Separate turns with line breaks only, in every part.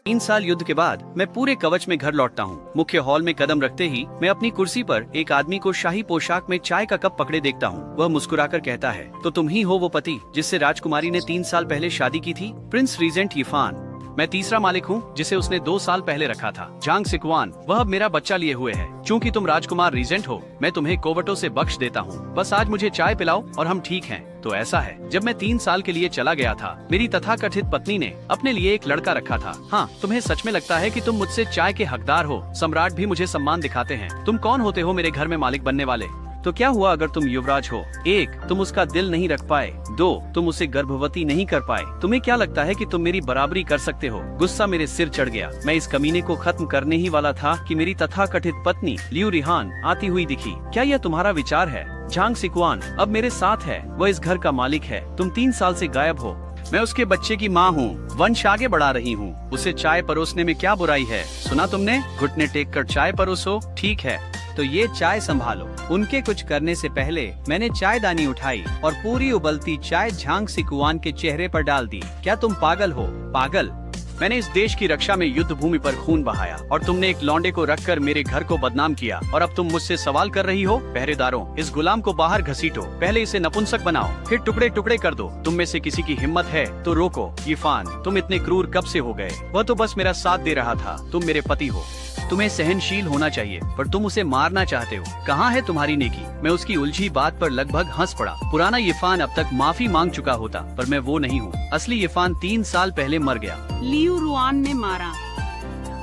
3 साल युद्ध के बाद मैं पूरे कवच में घर लौटता हूँ। मुख्य हॉल में कदम रखते ही मैं अपनी कुर्सी पर एक आदमी को शाही पोशाक में चाय का कप पकड़े देखता हूँ। वह मुस्कुराकर कहता है, तो तुम ही हो वो पति जिससे राजकुमारी ने 3 साल पहले शादी की थी? Prince regent Yifan. मैं तीसरा मालिक हूँ जिसे उसने 2 साल पहले रखा था। झांग सिक्वान। वह अब मेरा बच्चा लिए हुए है। चूँकि तुम राजकुमार रीजेंट हो, मैं तुम्हें कोवटों से बख्श देता हूँ। बस आज मुझे चाय पिलाओ और हम ठीक हैं। तो ऐसा है, जब मैं 3 साल के लिए चला गया था, मेरी तथाकथित पत्नी ने अपने लिए एक लड़का रखा था। हाँ, तुम्हें सच में लगता है कि तुम मुझसे चाय के हकदार हो? सम्राट भी मुझे सम्मान दिखाते हैं। तुम कौन होते हो मेरे घर में मालिक बनने वाले? तो क्या हुआ अगर तुम युवराज हो? 1, तुम उसका दिल नहीं रख पाए। 2, तुम उसे गर्भवती नहीं कर पाए। तुम्हें क्या लगता है कि तुम मेरी बराबरी कर सकते हो? गुस्सा मेरे सिर चढ़ गया। मैं इस कमीने को खत्म करने ही वाला था कि मेरी तथाकथित पत्नी लियू रिहान आती हुई दिखी। क्या यह तुम्हारा विचार है? झांग सिक्वान अब मेरे साथ है। वह इस घर का मालिक है। तुम 3 साल से गायब हो। मैं उसके बच्चे की माँ हूँ, वंश आगे बढ़ा रही हूँ। उसे चाय परोसने में क्या बुराई है? सुना तुमने? घुटने टेक कर चाय परोसो। ठीक है, तो ये चाय संभालो। उनके कुछ करने से पहले मैंने चायदानी उठाई और पूरी उबलती चाय झांग सिक्वान के चेहरे पर डाल दी। क्या तुम पागल हो? पागल? मैंने इस देश की रक्षा में युद्ध भूमि पर खून बहाया और तुमने एक लौंडे को रखकर मेरे घर को बदनाम किया, और अब तुम मुझसे सवाल कर रही हो? पहरेदारों, इस गुलाम को बाहर घसीटो। पहले इसे नपुंसक बनाओ, फिर टुकड़े टुकड़े कर दो। तुम में से किसी की हिम्मत है तो रोको। यिफान, तुम इतने क्रूर कब से हो गए? वह तो बस मेरा साथ दे रहा था। तुम मेरे पति हो, तुम्हें सहनशील होना चाहिए, पर तुम उसे मारना चाहते हो। कहाँ है तुम्हारी नेकी? मैं उसकी उलझी बात पर लगभग हंस पड़ा। पुराना यिफान अब तक माफी मांग चुका होता, पर मैं वो नहीं हूँ। असली यिफान 3 साल पहले मर गया।
लियू रुआन ने मारा।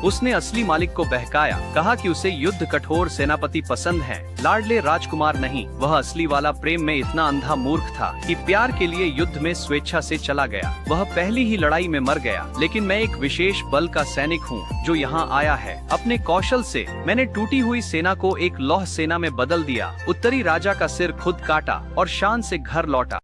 उसने असली मालिक को बहकाया, कहा कि उसे युद्ध कठोर सेनापति पसंद है, लाडले राजकुमार नहीं। वह असली वाला प्रेम में इतना अंधा मूर्ख था कि प्यार के लिए युद्ध में स्वेच्छा से चला गया। वह पहली ही लड़ाई में मर गया। लेकिन मैं एक विशेष बल का सैनिक हूँ जो यहाँ आया है। अपने कौशल से मैंने टूटी हुई सेना को एक लौह सेना में बदल दिया। उत्तरी राजा का सिर खुद काटा और शान से घर लौटा।